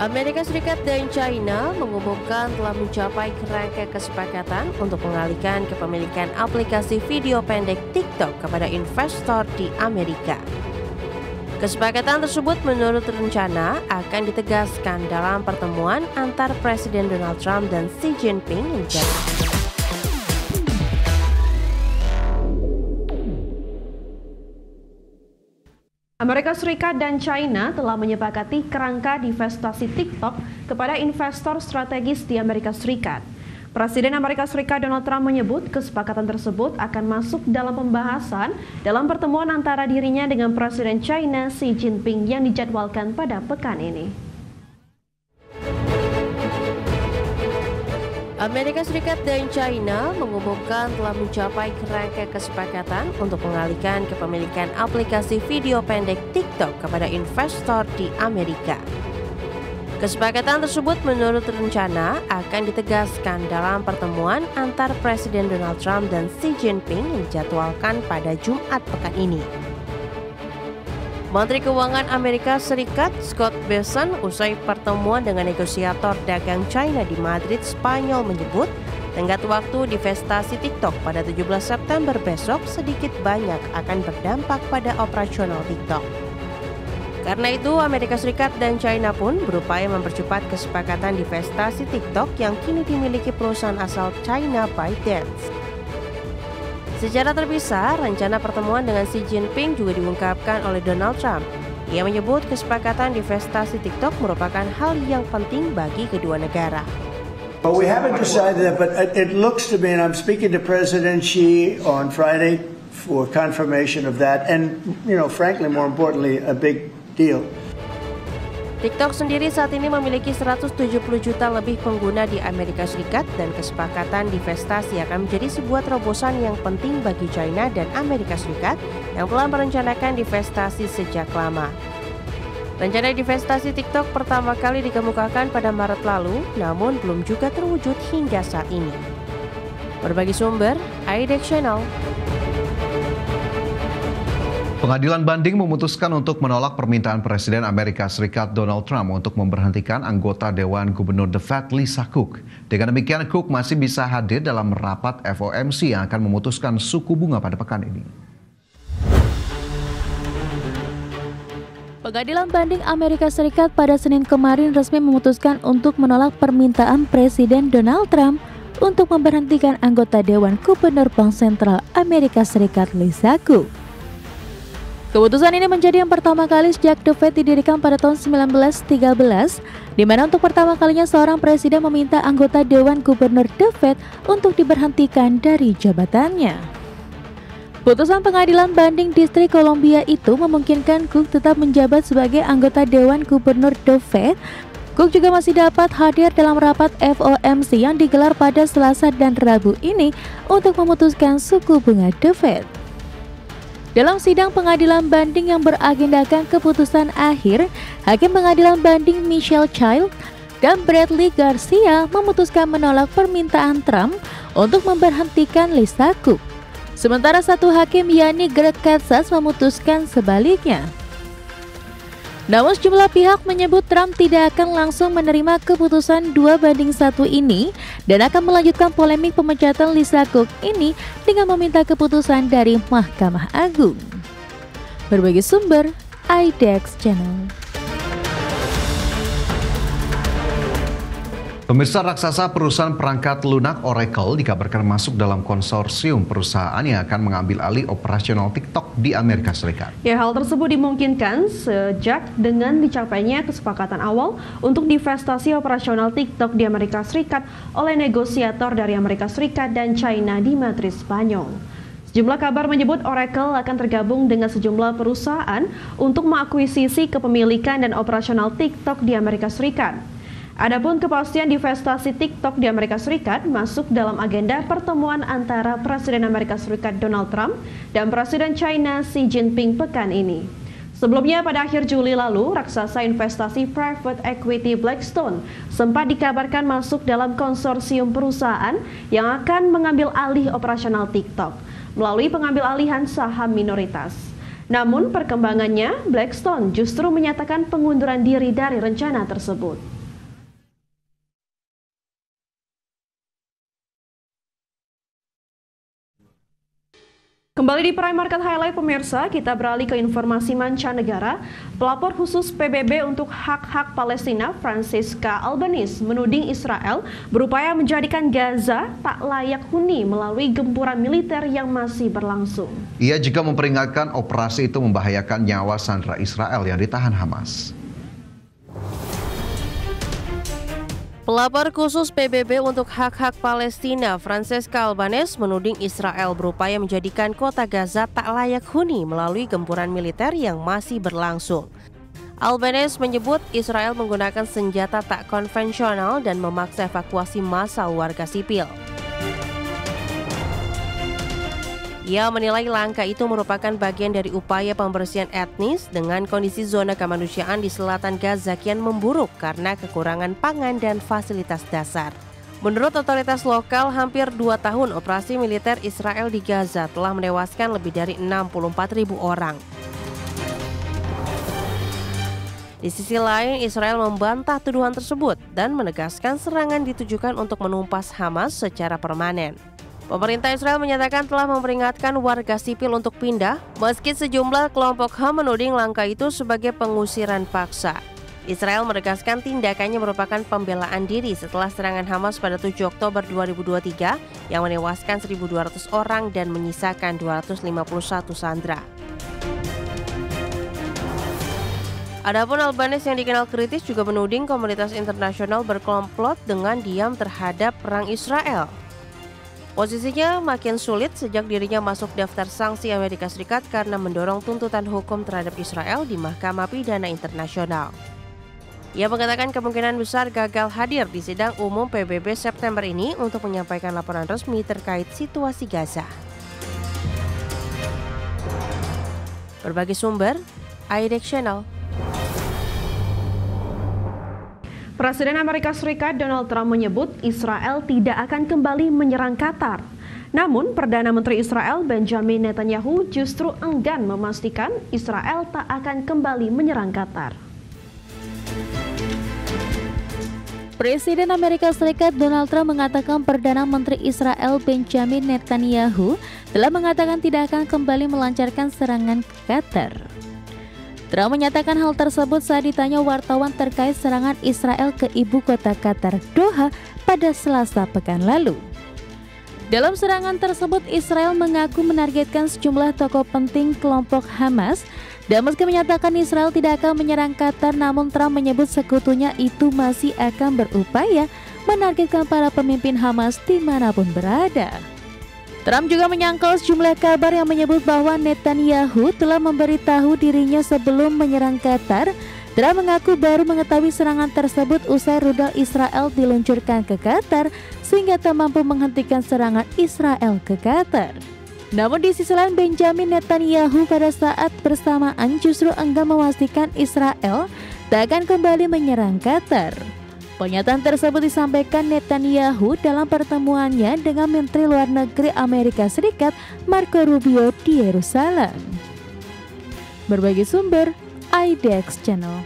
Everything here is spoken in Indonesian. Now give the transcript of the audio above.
Amerika Serikat dan China mengumumkan telah mencapai kerangka kesepakatan untuk mengalihkan kepemilikan aplikasi video pendek TikTok kepada investor di Amerika. Kesepakatan tersebut menurut rencana akan ditegaskan dalam pertemuan antar Presiden Donald Trump dan Xi Jinping yang Amerika Serikat dan China telah menyepakati kerangka divestasi TikTok kepada investor strategis di Amerika Serikat. Presiden Amerika Serikat Donald Trump menyebut kesepakatan tersebut akan masuk dalam pembahasan dalam pertemuan antara dirinya dengan Presiden China Xi Jinping yang dijadwalkan pada pekan ini. Amerika Serikat dan China mengumumkan telah mencapai kerangka kesepakatan untuk mengalihkan kepemilikan aplikasi video pendek TikTok kepada investor di Amerika. Kesepakatan tersebut menurut rencana akan ditegaskan dalam pertemuan antar Presiden Donald Trump dan Xi Jinping yang dijadwalkan pada Jumat pekan ini. Menteri Keuangan Amerika Serikat Scott Bessent usai pertemuan dengan negosiator dagang China di Madrid, Spanyol menyebut tenggat waktu divestasi TikTok pada 17 September besok sedikit banyak akan berdampak pada operasional TikTok. Karena itu, Amerika Serikat dan China pun berupaya mempercepat kesepakatan divestasi TikTok yang kini dimiliki perusahaan asal China ByteDance. Secara terpisah, rencana pertemuan dengan Xi Jinping juga diungkapkan oleh Donald Trump. Ia menyebut kesepakatan divestasi TikTok merupakan hal yang penting bagi kedua negara. Well, we haven't decided that, but it looks to me, and I'm speaking to President Xi on Friday for confirmation of that, and, frankly, more importantly, a big deal. TikTok sendiri saat ini memiliki 170 juta lebih pengguna di Amerika Serikat dan kesepakatan divestasi akan menjadi sebuah terobosan yang penting bagi China dan Amerika Serikat yang telah merencanakan divestasi sejak lama. Rencana divestasi TikTok pertama kali dikemukakan pada Maret lalu, namun belum juga terwujud hingga saat ini. Berbagi sumber, IDEX Channel. Pengadilan banding memutuskan untuk menolak permintaan Presiden Amerika Serikat Donald Trump untuk memberhentikan anggota Dewan Gubernur The Fed Lisa Cook. Dengan demikian, Cook masih bisa hadir dalam rapat FOMC yang akan memutuskan suku bunga pada pekan ini. Pengadilan banding Amerika Serikat pada Senin kemarin resmi memutuskan untuk menolak permintaan Presiden Donald Trump untuk memberhentikan anggota Dewan Gubernur Bank Sentral Amerika Serikat Lisa Cook. Keputusan ini menjadi yang pertama kali sejak The Fed didirikan pada tahun 1913, di mana untuk pertama kalinya seorang presiden meminta anggota Dewan Gubernur The Fed untuk diberhentikan dari jabatannya. Putusan pengadilan banding Distrik Columbia itu memungkinkan Cook tetap menjabat sebagai anggota Dewan Gubernur The Fed. Cook juga masih dapat hadir dalam rapat FOMC yang digelar pada Selasa dan Rabu ini untuk memutuskan suku bunga The Fed. Dalam sidang pengadilan banding yang beragendakan keputusan akhir, Hakim Pengadilan Banding Michelle Childs dan Bradley Garcia memutuskan menolak permintaan Trump untuk memberhentikan Lisa Cook. Sementara satu hakim yakni Greg Casas memutuskan sebaliknya. Namun sejumlah pihak menyebut Trump tidak akan langsung menerima keputusan 2-1 ini dan akan melanjutkan polemik pemecatan Lisa Cook ini dengan meminta keputusan dari Mahkamah Agung. Berbagi sumber, IDEX Channel. Pemirsa, raksasa perusahaan perangkat lunak Oracle dikabarkan masuk dalam konsorsium perusahaan yang akan mengambil alih operasional TikTok di Amerika Serikat. Ya, hal tersebut dimungkinkan sejak dengan dicapainya kesepakatan awal untuk divestasi operasional TikTok di Amerika Serikat oleh negosiator dari Amerika Serikat dan China di Madrid, Spanyol. Sejumlah kabar menyebut Oracle akan tergabung dengan sejumlah perusahaan untuk mengakuisisi kepemilikan dan operasional TikTok di Amerika Serikat. Adapun kepastian divestasi TikTok di Amerika Serikat masuk dalam agenda pertemuan antara Presiden Amerika Serikat Donald Trump dan Presiden China Xi Jinping pekan ini. Sebelumnya pada akhir Juli lalu, raksasa investasi private equity Blackstone sempat dikabarkan masuk dalam konsorsium perusahaan yang akan mengambil alih operasional TikTok melalui pengambil alihan saham minoritas. Namun perkembangannya, Blackstone justru menyatakan pengunduran diri dari rencana tersebut. Kembali di Prime Market Highlight pemirsa, kita beralih ke informasi mancanegara. Pelapor khusus PBB untuk hak-hak Palestina, Francesca Albanese, menuding Israel berupaya menjadikan Gaza tak layak huni melalui gempuran militer yang masih berlangsung. Ia juga memperingatkan operasi itu membahayakan nyawa sandera Israel yang ditahan Hamas. Pelapor khusus PBB untuk hak-hak Palestina, Francesca Albanese, menuding Israel berupaya menjadikan kota Gaza tak layak huni melalui gempuran militer yang masih berlangsung. Albanese menyebut Israel menggunakan senjata tak konvensional dan memaksa evakuasi massal warga sipil. Ia menilai langkah itu merupakan bagian dari upaya pembersihan etnis dengan kondisi zona kemanusiaan di selatan Gaza kian memburuk karena kekurangan pangan dan fasilitas dasar. Menurut otoritas lokal, hampir 2 tahun operasi militer Israel di Gaza telah menewaskan lebih dari 64.000 orang. Di sisi lain, Israel membantah tuduhan tersebut dan menegaskan serangan ditujukan untuk menumpas Hamas secara permanen. Pemerintah Israel menyatakan telah memperingatkan warga sipil untuk pindah, meski sejumlah kelompok HAM menuding langkah itu sebagai pengusiran paksa. Israel menegaskan tindakannya merupakan pembelaan diri setelah serangan Hamas pada 7 Oktober 2023 yang menewaskan 1.200 orang dan menyisakan 251 sandera. Adapun Albanese yang dikenal kritis juga menuding komunitas internasional berkomplot dengan diam terhadap perang Israel. Posisinya makin sulit sejak dirinya masuk daftar sanksi Amerika Serikat karena mendorong tuntutan hukum terhadap Israel di Mahkamah Pidana Internasional. Ia mengatakan kemungkinan besar gagal hadir di sidang umum PBB September ini untuk menyampaikan laporan resmi terkait situasi Gaza. Berbagai sumber, IDX Channel. Presiden Amerika Serikat Donald Trump menyebut Israel tidak akan kembali menyerang Qatar. Namun, Perdana Menteri Israel Benjamin Netanyahu justru enggan memastikan Israel tak akan kembali menyerang Qatar. Presiden Amerika Serikat Donald Trump mengatakan Perdana Menteri Israel Benjamin Netanyahu telah mengatakan tidak akan kembali melancarkan serangan ke Qatar. Trump menyatakan hal tersebut saat ditanya wartawan terkait serangan Israel ke ibu kota Qatar, Doha, pada Selasa pekan lalu. Dalam serangan tersebut, Israel mengaku menargetkan sejumlah tokoh penting kelompok Hamas, dan meski menyatakan Israel tidak akan menyerang Qatar, namun Trump menyebut sekutunya itu masih akan berupaya menargetkan para pemimpin Hamas dimanapun berada. Trump juga menyangkal sejumlah kabar yang menyebut bahwa Netanyahu telah memberitahu dirinya sebelum menyerang Qatar. Trump mengaku baru mengetahui serangan tersebut usai rudal Israel diluncurkan ke Qatar sehingga tak mampu menghentikan serangan Israel ke Qatar. Namun di sisi lain, Benjamin Netanyahu pada saat bersamaan justru enggan memastikan Israel tak akan kembali menyerang Qatar. Pernyataan tersebut disampaikan Netanyahu dalam pertemuannya dengan Menteri Luar Negeri Amerika Serikat Marco Rubio di Yerusalem. Berbagai sumber, IDX Channel.